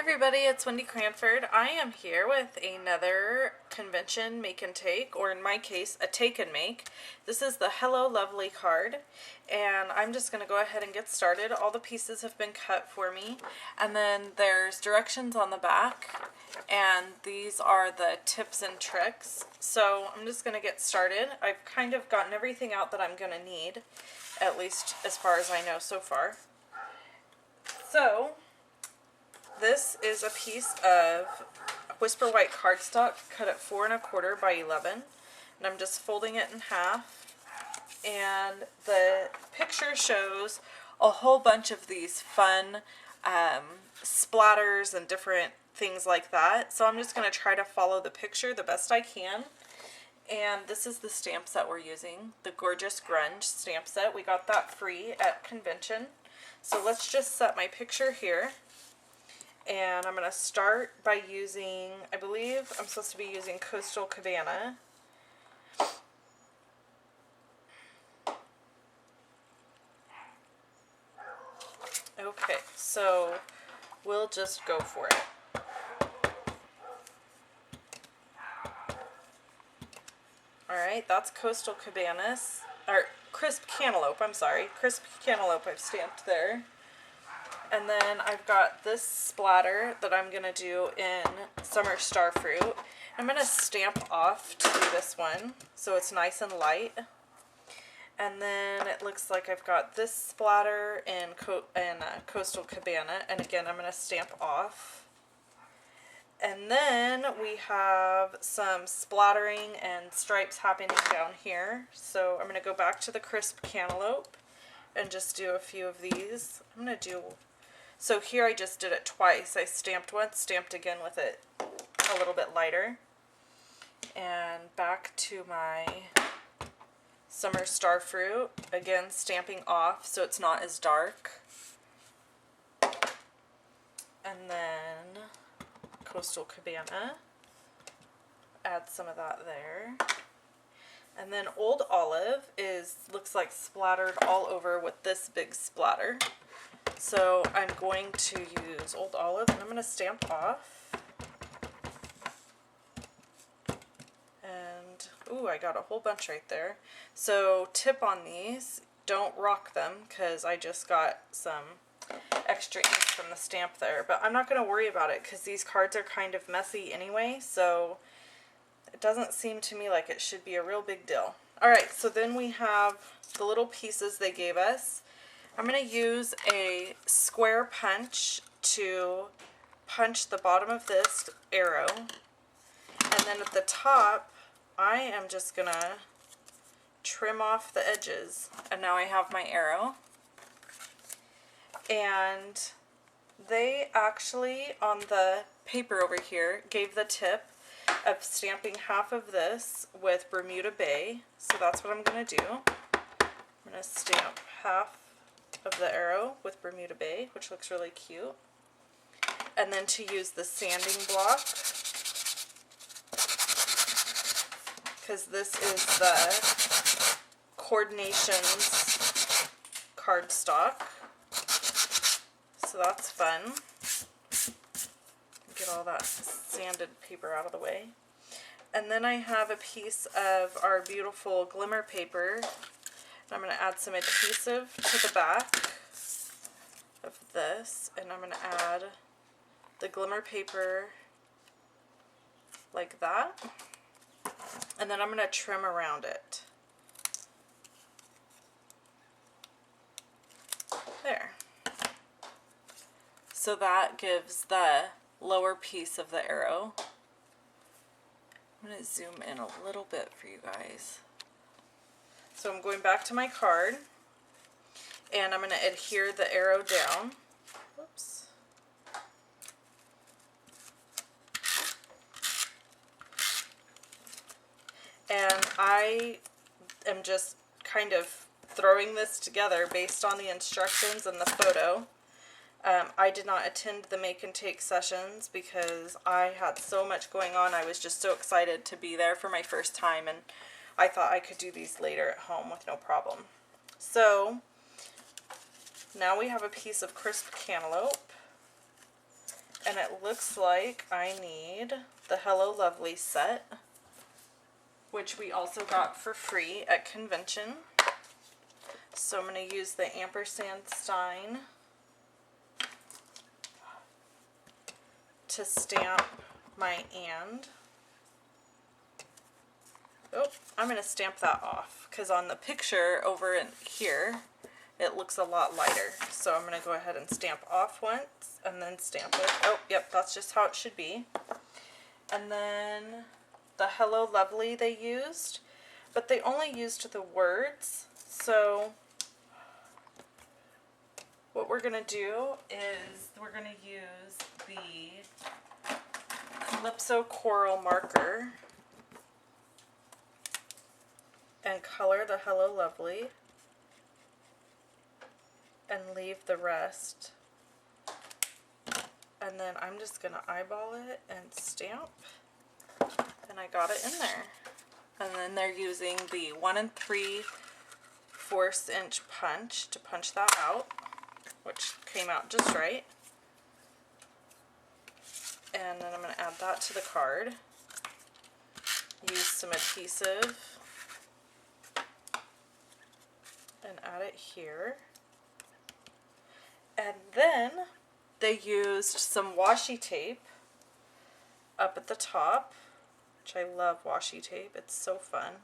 everybody, it's Wendy Cranford. I am here with another convention make and take, or in my case, a take and make. This is the Hello Lovely card, and I'm just going to go ahead and get started. All the pieces have been cut for me, and then there's directions on the back, and these are the tips and tricks. So I'm just going to get started. I've kind of gotten everything out that I'm going to need, at least as far as I know so far. So this is a piece of Whisper White cardstock cut at 4 1/4 by 11, and I'm just folding it in half. And the picture shows a whole bunch of these fun splatters and different things like that. So I'm just going to try to follow the picture the best I can. And this is the stamp set we're using, the Gorgeous Grunge stamp set. We got that free at convention. So let's just set my picture here. And I'm going to start by using, I believe I'm supposed to be using Coastal Cabana. Okay, so we'll just go for it. Alright, that's Coastal Cabanas, or Crisp Cantaloupe, I'm sorry. Crisp Cantaloupe I've stamped there. And then I've got this splatter that I'm going to do in Summer Starfruit. I'm going to stamp off to do this one so it's nice and light. And then it looks like I've got this splatter in Coastal Cabana. And again, I'm going to stamp off. And then we have some splattering and stripes happening down here. So I'm going to go back to the Crisp Cantaloupe and just do a few of these. I'm going to do... So here I just did it twice. I stamped once, stamped again with it a little bit lighter. And back to my Summer Starfruit. Again, stamping off so it's not as dark. And then Coastal Cabana. Add some of that there. And then Old Olive looks like splattered all over with this big splatter. So I'm going to use Old Olive and I'm going to stamp off. And, ooh, I got a whole bunch right there. So tip on these, don't rock them because I just got some extra ink from the stamp there. But I'm not going to worry about it because these cards are kind of messy anyway, so it doesn't seem to me like it should be a real big deal. Alright, so then we have the little pieces they gave us. I'm going to use a square punch to punch the bottom of this arrow. And then at the top, I am just going to trim off the edges. And now I have my arrow. And they actually, on the paper over here, gave the tip of stamping half of this with Bermuda Bay. So that's what I'm going to do. I'm going to stamp half of the arrow with Bermuda Bay, which looks really cute. And then to use the sanding block, because this is the Coordinations cardstock. So that's fun. Get all that sanded paper out of the way. And then I have a piece of our beautiful glimmer paper. I'm going to add some adhesive to the back of this, and I'm going to add the glimmer paper like that, and then I'm going to trim around it. There. So that gives the lower piece of the arrow. I'm going to zoom in a little bit for you guys. So I'm going back to my card, and I'm going to adhere the arrow down. Whoops. And I am just kind of throwing this together based on the instructions and the photo. I did not attend the make and take sessions because I had so much going on. I was just so excited to be there for my first time, and I thought I could do these later at home with no problem. So now we have a piece of Crisp Cantaloupe, And it looks like I need the Hello Lovely set, which we also got for free at convention. So I'm going to use the ampersand sign to stamp my and. Oh, I'm going to stamp that off because on the picture over in here it looks a lot lighter. So I'm going to go ahead and stamp off once and then stamp it. Oh, yep, that's just how it should be. And then the Hello Lovely they used, but they only used the words. So what we're going to do is we're going to use the Calypso Coral marker and color the Hello Lovely and leave the rest. And then I'm just going to eyeball it and stamp. And I got it in there. And then they're using the 1 3/4 inch punch to punch that out, which came out just right. And then I'm going to add that to the card. Use some adhesive and add it here. And then they used some washi tape up at the top, which I love washi tape. It's so fun.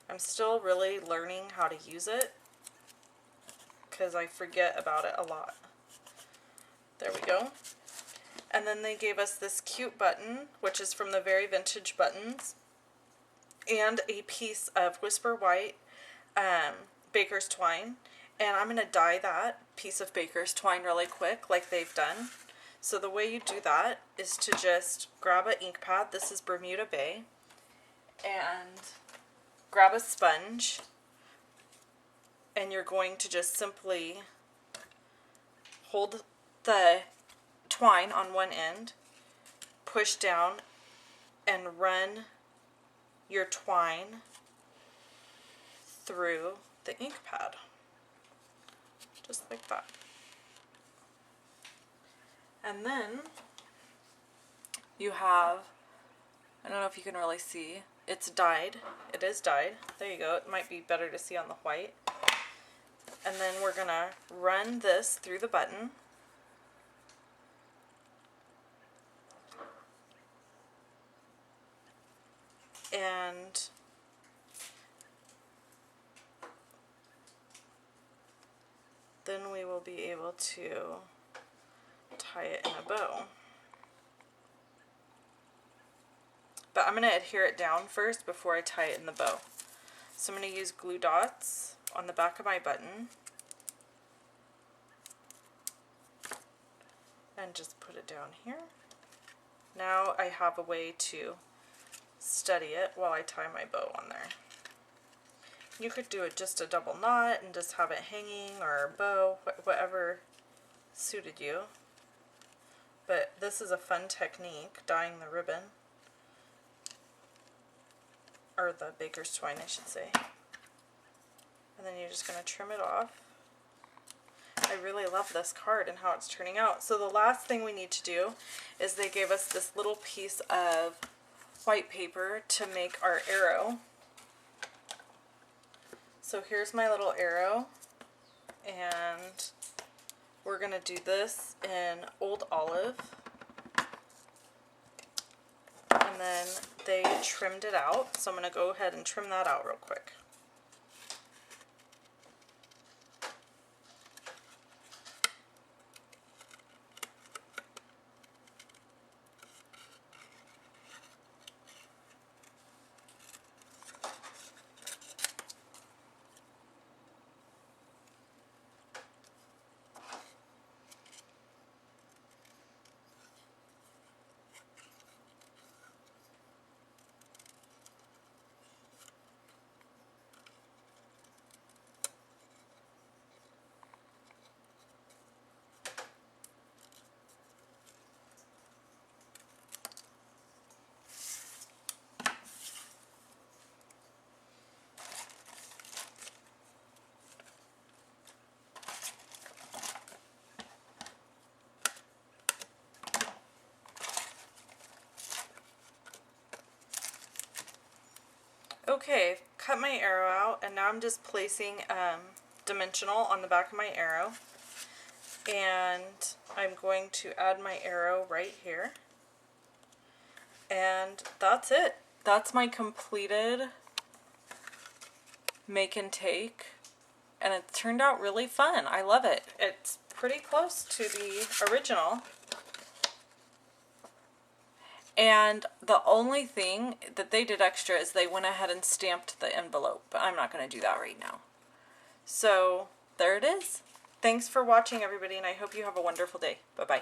I'm still really learning how to use it because I forget about it a lot. There we go. And then they gave us this cute button, which is from the Very Vintage Buttons, and a piece of Whisper White baker's twine. And I'm going to dye that piece of baker's twine really quick like they've done. So the way you do that is to just grab an ink pad, this is Bermuda Bay, and grab a sponge, and you're going to just simply hold the twine on one end, push down, and run your twine through the ink pad. Just like that. And then you have, I don't know if you can really see, it's dyed. It is dyed. There you go. It might be better to see on the white. And then we're going to run this through the button. And then we will be able to tie it in a bow. But I'm going to adhere it down first before I tie it in the bow. So I'm going to use glue dots on the back of my button and just put it down here. Now I have a way to steady it while I tie my bow on there. You could do it just a double knot and just have it hanging, or a bow, whatever suited you. But this is a fun technique, dyeing the ribbon, or the baker's twine I should say. And then you're just going to trim it off. I really love this card and how it's turning out. So the last thing we need to do is they gave us this little piece of white paper to make our arrow. So here's my little arrow, and we're going to do this in Old Olive. And then they trimmed it out, so I'm going to go ahead and trim that out real quick. Okay, cut my arrow out, and now I'm just placing dimensional on the back of my arrow. And I'm going to add my arrow right here. And that's it. That's my completed make and take. And it turned out really fun. I love it. It's pretty close to the original. And the only thing that they did extra is they went ahead and stamped the envelope. But I'm not going to do that right now. So there it is. Thanks for watching, everybody, and I hope you have a wonderful day. Bye-bye.